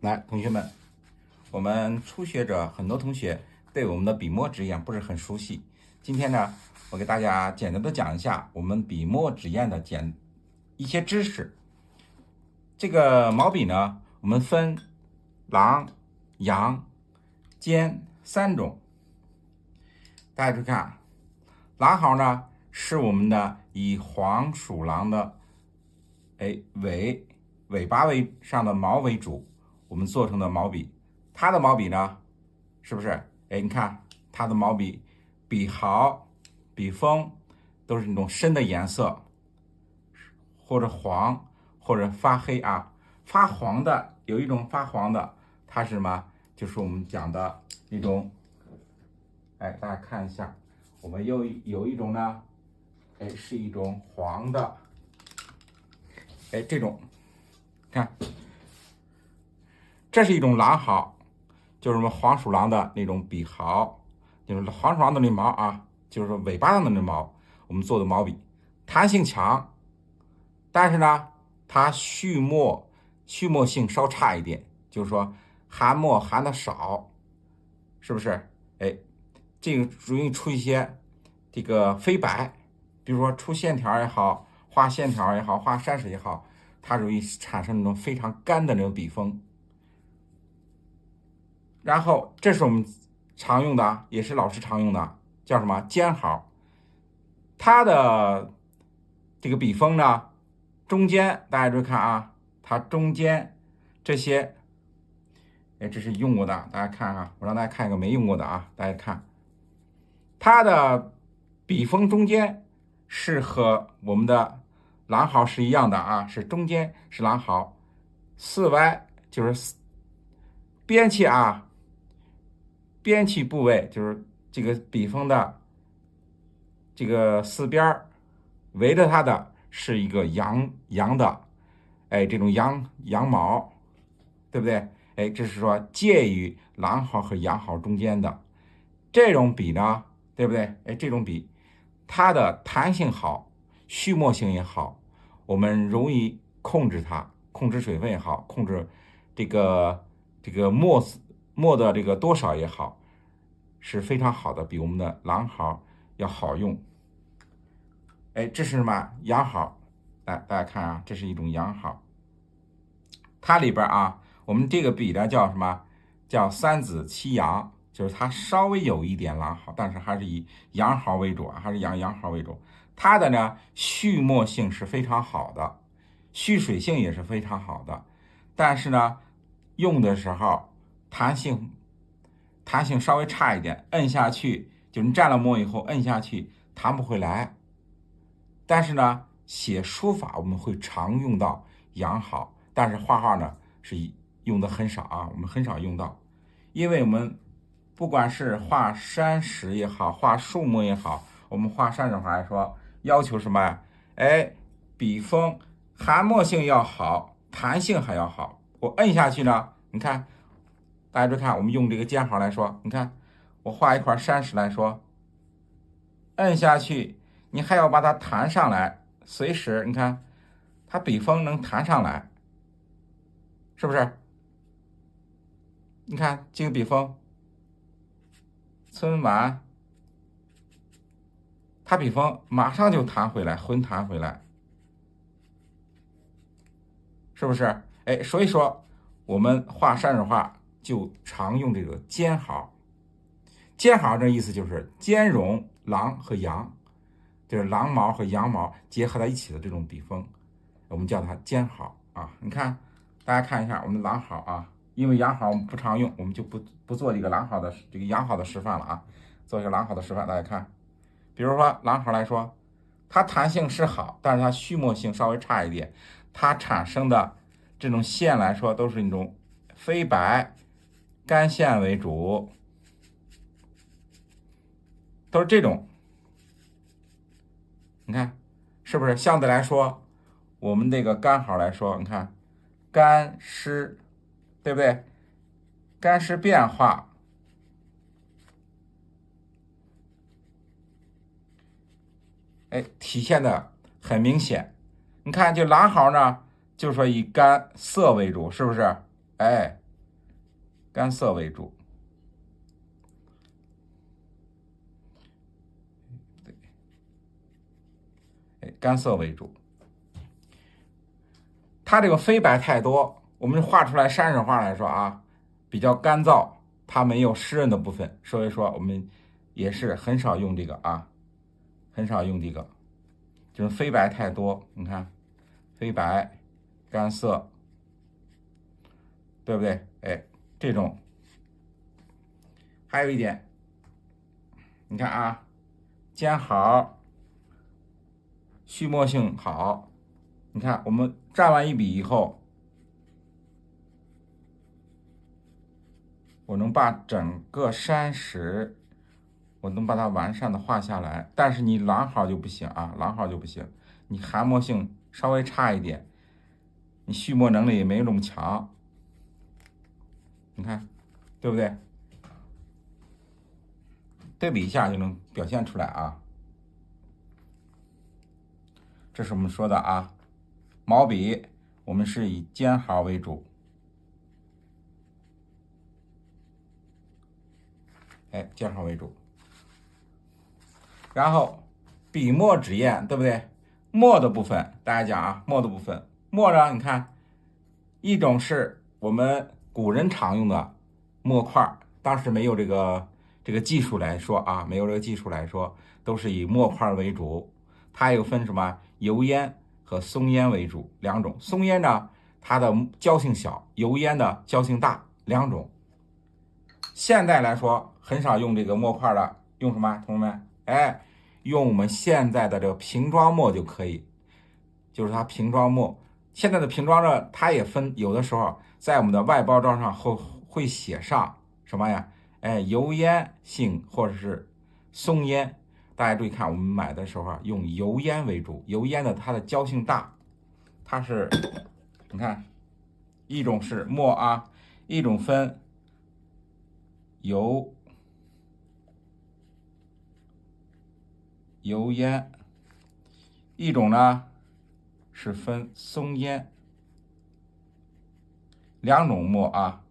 来，同学们，我们初学者很多同学对我们的笔墨纸砚不是很熟悉。今天呢，我给大家简单的讲一下我们笔墨纸砚的一些知识。这个毛笔呢，我们分狼、羊、尖三种。大家注意看，狼毫呢是我们的以黄鼠狼的尾巴上的毛为主，我们做成的毛笔。它的毛笔呢，是不是？你看它的毛笔笔毫、笔锋都是那种深的颜色，或者黄，或者发黑啊。发黄的有一种发黄的，它是什么？就是我们讲的那种。大家看一下，我们有一种呢，是一种黄的，这种，看，这是一种狼毫，就是我们黄鼠狼的那种笔毫，就是黄鼠狼的那毛啊，就是尾巴上的那毛，我们做的毛笔，弹性强，但是呢，它蓄墨性稍差一点，就是说含墨含的少，是不是？这个容易出一些这个飞白，比如说出线条也好，画线条也好，画山水也好，它容易产生那种非常干的那种笔锋。然后这是我们常用的，也是老师常用的，叫什么尖毫。它的这个笔锋呢，中间大家注意看啊，它中间这些，这是用过的，大家看啊，我让大家看一个没用过的啊，大家看。它的笔锋中间是和我们的狼毫是一样的啊，是中间是狼毫，四歪就是边气啊，边气部位就是这个笔锋的这个四边围着它的是一个羊的，这种羊毛，对不对？这是说介于狼毫和羊毫中间的这种笔呢。对不对？这种笔，它的弹性好，蓄墨性也好，我们容易控制它，控制水分也好，控制这个墨的这个多少也好，是非常好的，比我们的狼毫要好用。这是什么？羊毫。来，大家看啊，这是一种羊毫。它里边啊，我们这个笔呢叫什么？叫三子七羊。就是它稍微有一点狼毫，但是还是以羊毫为主啊，还是羊毫为主。它的呢蓄墨性是非常好的，蓄水性也是非常好的，但是呢用的时候弹性稍微差一点，摁下去就是你蘸了墨以后摁下去弹不回来。但是呢写书法我们会常用到羊毫，但是画画呢是用的很少啊，我们很少用到，因为我们不管是画山石也好，画树木也好，我们画山水画来说，要求什么呀？笔锋含墨性要好，弹性还要好。我摁下去呢，你看，大家注意看，我们用这个尖毫来说，你看，我画一块山石来说，摁下去，你还要把它弹上来，随时你看，它笔锋能弹上来，是不是？你看这个笔锋。春晚，它笔锋马上就弹回来，浑弹回来，是不是？所以说我们画山水画就常用这个尖毫。尖毫这意思就是兼容狼和羊，就是狼毛和羊毛结合在一起的这种笔锋，我们叫它尖毫啊。你看，大家看一下我们的狼毫啊，因为羊毫我们不常用，我们就不做这个羊毫的示范了啊。做一个狼毫的示范，大家看，比如说狼毫来说，它弹性是好，但是它蓄墨性稍微差一点，它产生的这种线来说都是那种飞白干线为主，都是这种。你看是不是相对来说，我们这个干毫来说，你看干湿，对不对？干湿变化。体现的很明显。你看，就狼毫呢，就说以干涩为主，是不是？干涩为主。干涩为主。它这个飞白太多，我们画出来山水画来说啊，比较干燥，它没有湿润的部分，所以说我们也是很少用这个啊，很少用这个，就是飞白太多。你看，飞白、干涩，对不对？哎，这种。还有一点，你看啊，尖好，续墨性好。你看，我们蘸完一笔以后，我能把整个山石，我能把它完善的画下来。但是你狼毫就不行啊，狼毫就不行，你含墨性稍微差一点，你续墨能力也没有那么强。你看，对不对？对比一下就能表现出来啊。这是我们说的啊，毛笔我们是以尖毫为主。哎，尖毫为主。然后笔墨纸砚，对不对？墨的部分，大家讲啊，墨的部分，墨呢，你看，一种是我们古人常用的墨块，当时没有这个技术来说啊，没有这个技术来说，都是以墨块为主。它又分什么油烟和松烟为主两种。松烟呢，它的胶性小；油烟的胶性大，两种。现代来说，很少用这个墨块了，用什么？同学们，哎，用我们现在的这个瓶装墨就可以，就是它瓶装墨。现在的瓶装呢，它也分，有的时候在我们的外包装上会写上什么呀？哎，油烟性或者是松烟。大家注意看，我们买的时候啊，用油烟为主。油烟的它的胶性大，它是，你看，一种是墨啊，一种分油烟，一种呢是分松烟，两种墨啊，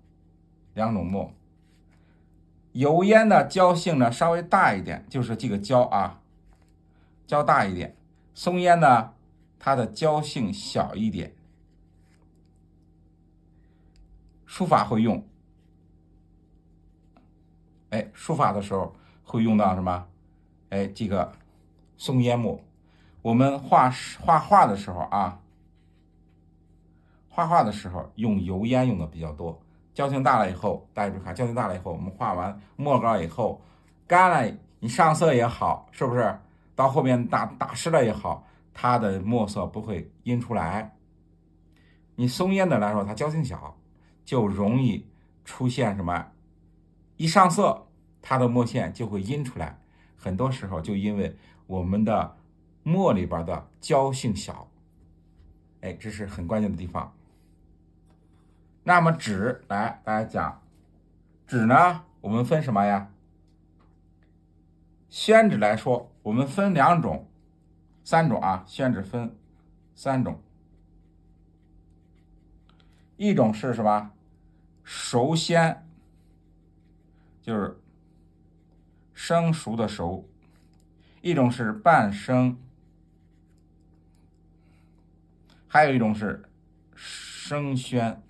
两种墨。油烟的胶性呢稍微大一点，就是这个胶啊，胶大一点。松烟呢，它的胶性小一点。书法会用，哎，书法的时候会用到什么？哎，这个松烟墨。我们画画的时候啊，画画的时候用油烟用的比较多。胶性大了以后，大家注意看，胶性大了以后，我们画完墨膏以后，干了，你上色也好，是不是？到后面打湿了也好，它的墨色不会阴出来。你松烟的来说，它胶性小，就容易出现什么？一上色，它的墨线就会阴出来。很多时候就因为我们的墨里边的胶性小，哎，这是很关键的地方。那么纸，来大家讲，纸呢，我们分什么呀？宣纸来说，我们分三种啊，宣纸分三种。一种是什么？熟宣，就是生熟的熟；一种是半生，还有一种是生宣。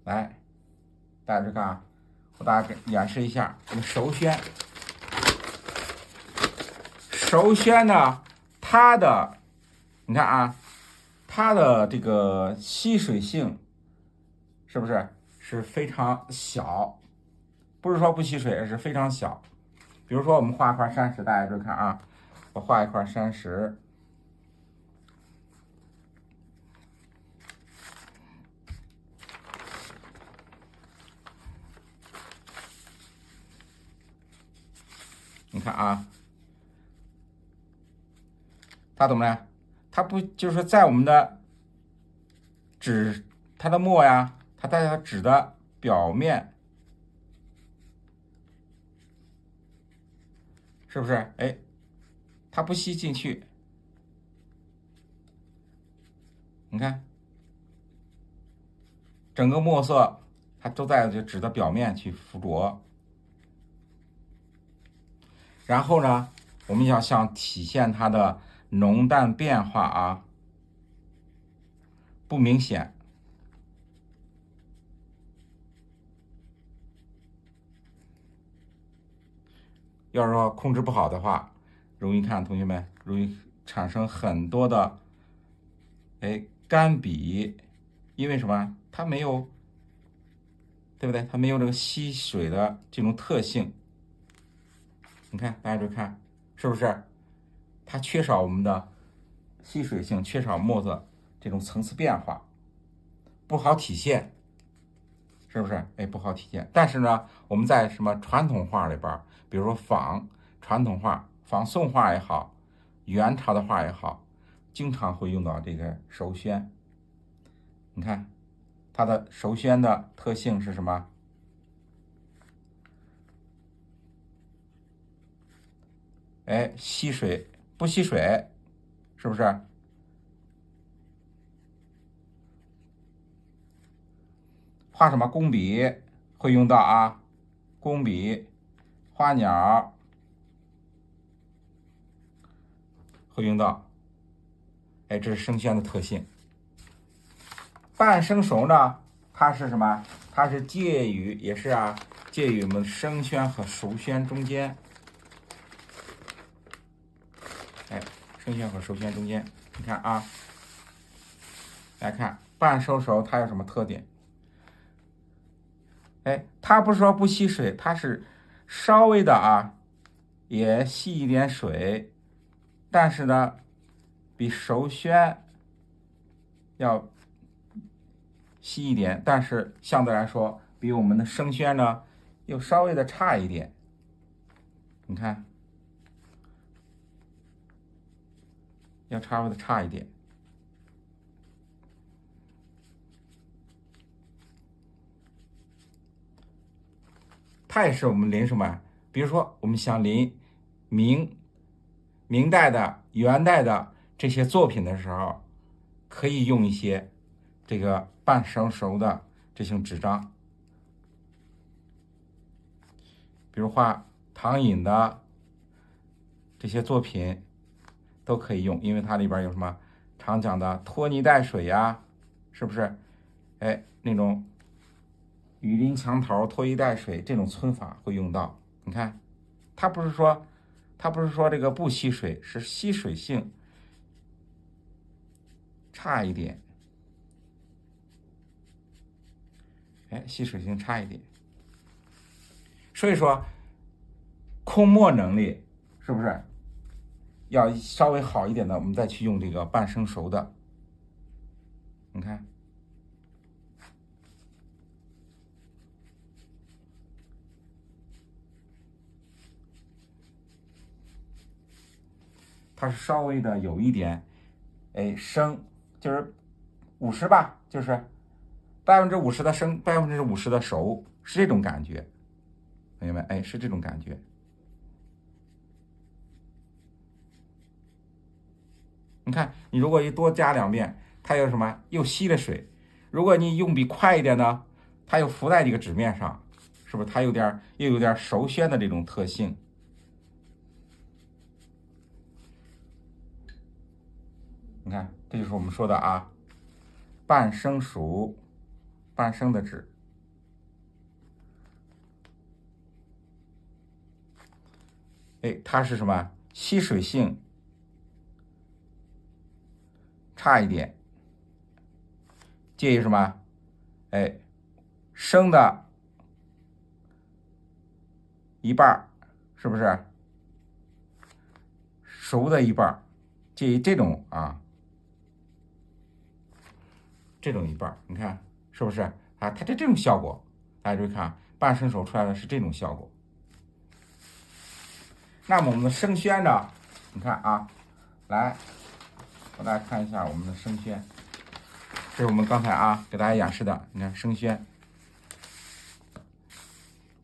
来，大家看啊，我大家演示一下这个熟宣。熟宣呢，它的，你看啊，它的这个吸水性是不是非常小？不是说不吸水，而是非常小。比如说我们画一块山石，大家注意看啊，我画一块山石。你看啊，它怎么呢？它不就是在我们的纸，它的墨呀，它在它纸的表面，是不是？哎，它不吸进去。你看，整个墨色它都在这纸的表面去附着。然后呢，我们要想体现它的浓淡变化啊，不明显。要是说控制不好的话，容易看同学们容易产生很多的干笔，因为什么？它没有，对不对？它没有这个吸水的这种特性。你看，大家注意看，是不是？它缺少我们的吸水性，缺少墨色这种层次变化，不好体现，是不是？不好体现。但是呢，我们在什么传统画里边，比如说仿传统画、仿宋画也好，元朝的画也好，经常会用到这个手宣。你看，它的手宣的特性是什么？吸水不吸水，是不是？画什么工笔会用到啊？工笔、花鸟会用到。这是生宣的特性。半生熟呢，它是什么？它是介于，也是介于我们生宣和熟宣中间。生宣和熟宣中间，你看啊，来看半生熟，它有什么特点？它不是说不吸水，它是稍微的也吸一点水，但是呢，比熟宣要稀一点，但是相对来说比我们的生宣呢又稍微的差一点。你看，要稍微的差一点。它也是我们临什么？比如说我们想临明代的、元代的这些作品的时候，可以用一些这个半生熟的这种纸张，比如画唐寅的这些作品都可以用，因为它里边有什么常讲的拖泥带水呀，是不是？那种雨淋墙头、拖泥带水这种皴法会用到。你看，它不是说这个不吸水，是吸水性差一点。吸水性差一点。所以说，控墨能力是不是要稍微好一点的？我们再去用这个半生熟的。你看，它是稍微的有一点，生，就是50%吧，就是50%的生，50%的熟，是这种感觉，朋友们，是这种感觉。你看，你如果一多加2遍，它又什么？又吸了水。如果你用笔快一点呢，它又浮在这个纸面上，是不是？它又有点熟宣的这种特性。你看，这就是我们说的半生熟、半生的纸。它是什么？吸水性差一点，介于什么？生的一半，是不是？熟的一半，介于这种这种一半，你看是不是它这种效果，大家注意看，半生熟出来的是这种效果。那么我们的生宣呢？你看来，我大家看一下我们的生宣，这是我们刚才给大家演示的。你看生宣，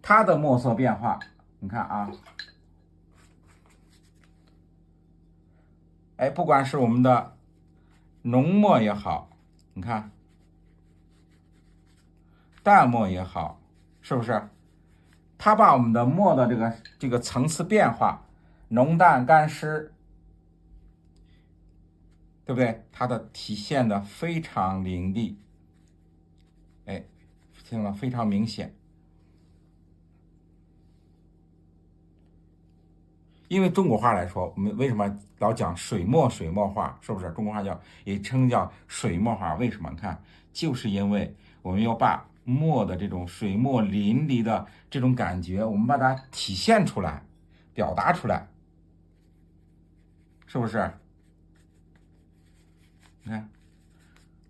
它的墨色变化，你看不管是我们的浓墨也好，你看淡墨也好，是不是？它把我们的墨的这个层次变化，浓淡干湿，对不对？它的体现的非常凌厉，哎，听了非常明显。因为中国话来说，我们为什么老讲水墨画，是不是？中国话也称叫水墨画，为什么？看，就是因为我们要把墨的这种水墨淋漓的这种感觉，我们把它体现出来，表达出来，是不是？你看，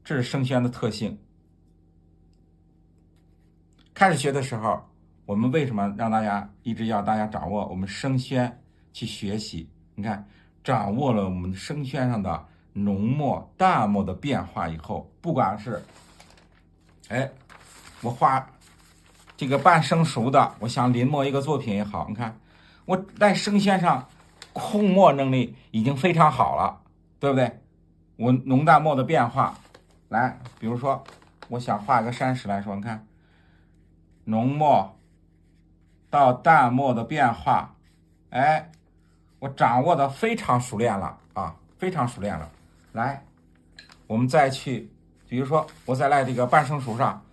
这是生宣的特性。开始学的时候，我们为什么让大家一直要大家掌握我们生宣去学习？你看，掌握了我们生宣上的浓墨淡墨的变化以后，不管是我画这个半生熟的，我想临摹一个作品也好，你看我在生宣上控墨能力已经非常好了，对不对？我浓淡墨的变化，来，比如说我想画一个山石来说，你看浓墨到淡墨的变化，我掌握的非常熟练了啊，非常熟练了。来，我们再去，比如说我再来这个半生熟上，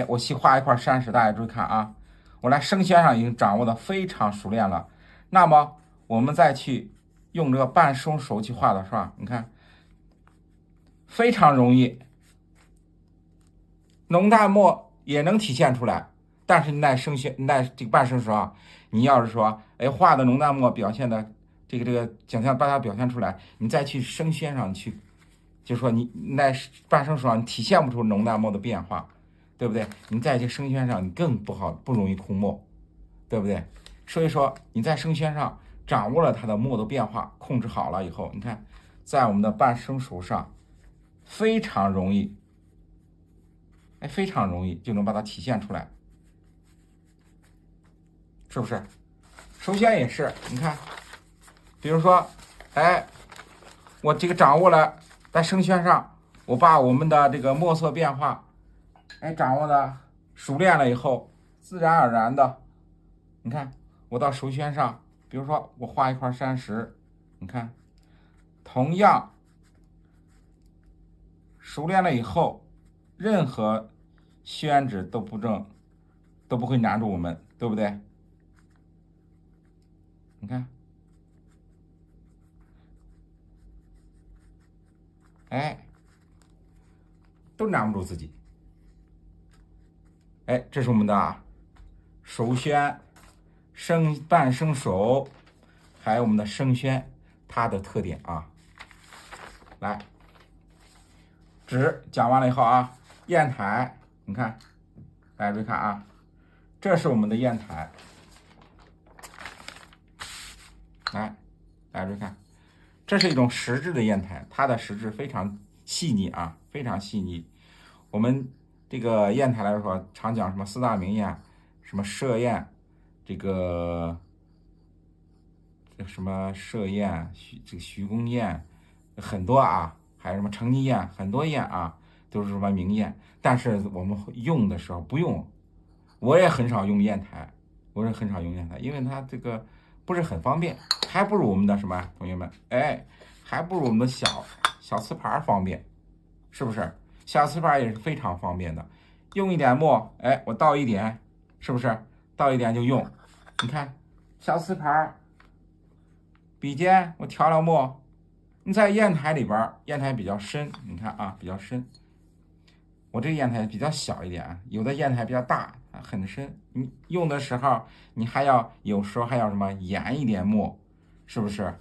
我细画一块山石，大家注意看啊，我来生宣上已经掌握的非常熟练了。那么我们再去用这个半生熟去画的是吧？你看，非常容易，浓淡墨也能体现出来。但是你在这个半生熟啊，你要是说，画的浓淡墨表现的这个想象把它表现出来，你再去生宣上去，就是说你在半生熟上你体现不出浓淡墨的变化，对不对？你在这生宣上你更不容易控墨，对不对？所以说你在生宣上掌握了它的墨的变化，控制好了以后，你看在我们的半生熟上非常容易，非常容易就能把它体现出来。是不是？首先也是，你看，比如说，我这个掌握了在生宣上，我把我们的这个墨色变化，掌握的熟练了以后，自然而然的，你看，我到熟宣上，比如说我画一块山石，你看，同样熟练了以后，任何宣纸都不会难住我们，对不对？你看，都难不住自己。这是我们的熟宣、半生熟，还有我们的生宣，它的特点啊。来，纸讲完了以后啊，砚台，你看，大家注意看啊，这是我们的砚台。来，大家注意看，这是一种石质的砚台，它的石质非常细腻啊，非常细腻。我们这个砚台来说，常讲什么四大名砚，什么歙砚，这个什么歙砚、徐公砚，很多啊，还有什么成泥砚，很多砚啊，都是什么名砚。但是我们用的时候不用，我也很少用砚台，因为它这个不是很方便，还不如我们的什么同学们，还不如我们的小瓷盘方便，是不是？小瓷盘也是非常方便的，用一点墨，我倒一点，是不是？倒一点就用。你看小瓷盘，笔尖我调了墨，你在砚台里边，砚台比较深，你看啊，比较深。我这个砚台比较小一点，有的砚台比较大，很深。你用的时候，你有时候还要什么研一点墨，是不是？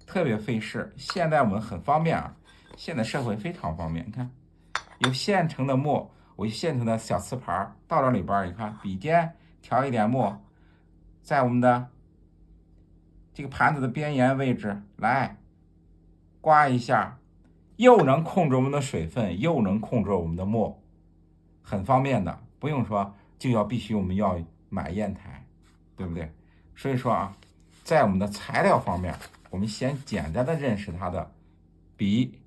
特别费事。现在我们很方便啊，现在社会非常方便。你看，有现成的墨，我现成的小瓷盘倒到里边，你看笔尖调一点墨，在我们的这个盘子的边沿位置来刮一下，又能控制我们的水分，又能控制我们的墨，很方便的，不用说必须我们要买砚台，对不对？所以说啊，在我们的材料方面，我们先简单的认识它的笔、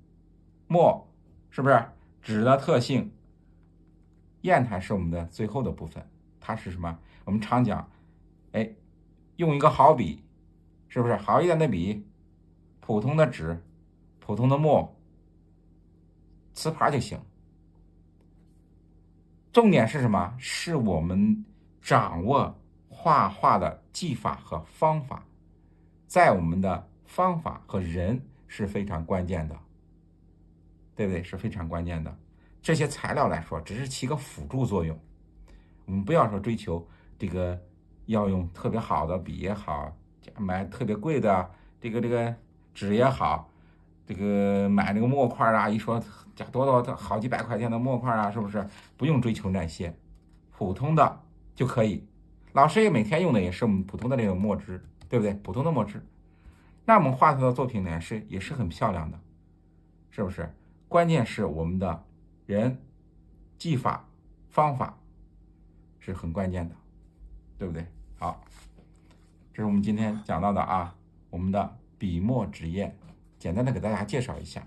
墨，是不是？纸的特性，砚台是我们的最后的部分，它是什么？我们常讲，哎，用一个好笔，是不是好一点的笔，普通的纸，普通的墨，瓷盘就行。重点是什么？是我们掌握画画的技法和方法，在我们的方法和人是非常关键的，对不对？是非常关键的。这些材料来说，只是起个辅助作用。我们不要说追求这个要用特别好的笔也好，买特别贵的这个纸也好，这个买那个墨块啊，一说加多好几百块钱的墨块啊，是不是？不用追求那些，普通的就可以。老师也每天用的也是我们普通的那种墨汁，对不对？普通的墨汁，那我们画出的作品呢也是很漂亮的，是不是？关键是我们的人技法方法是很关键的，对不对？好，这是我们今天讲到的啊，我们的笔墨纸砚，简单的给大家介绍一下。